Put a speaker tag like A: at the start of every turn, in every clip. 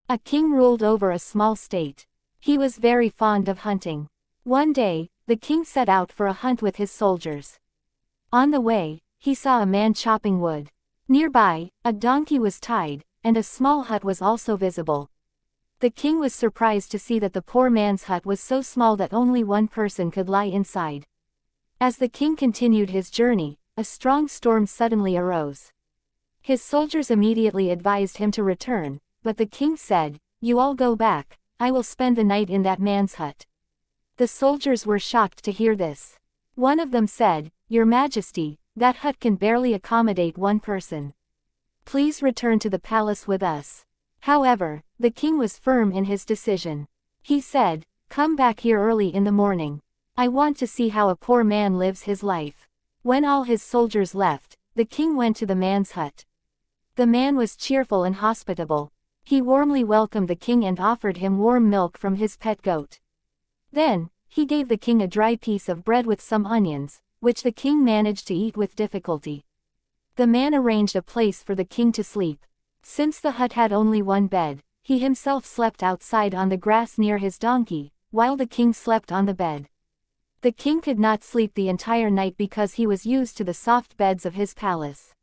A: A king ruled over a small state. He was very fond of hunting. One day, the king set out for a hunt with his soldiers. On the way, he saw a man chopping wood. Nearby, a donkey was tied, and a small hut was also visible. The king was surprised to see that the poor man's hut was so small that only one person could lie inside. As the king continued his journey, a strong storm suddenly arose. His soldiers immediately advised him to return, but the king said, "You all go back, I will spend the night in that man's hut." The soldiers were shocked to hear this. One of them said, "Your Majesty, that hut can barely accommodate one person. Please return to the palace with us." However, the king was firm in his decision. He said, "Come back here early in the morning. I want to see how a poor man lives his life." When all his soldiers left, the king went to the man's hut. The man was cheerful and hospitable. He warmly welcomed the king and offered him warm milk from his pet goat. Then, he gave the king a dry piece of bread with some onions, which the king managed to eat with difficulty. The man arranged a place for the king to sleep. Since the hut had only one bed, he himself slept outside on the grass near his donkey, while the king slept on the bed. The king could not sleep the entire night because he was used to the soft beds of his palace.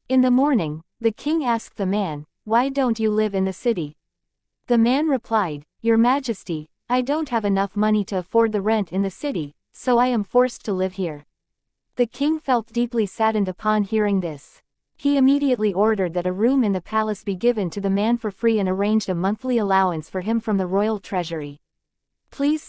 A: In the morning, the king asked the man, "Why don't you live in the city?" The man replied, "Your Majesty, I don't have enough money to afford the rent in the city, so I am forced to live here." The king felt deeply saddened upon hearing this. He immediately ordered that a room in the palace be given to the man for free and arranged a monthly allowance for him from the royal treasury. Please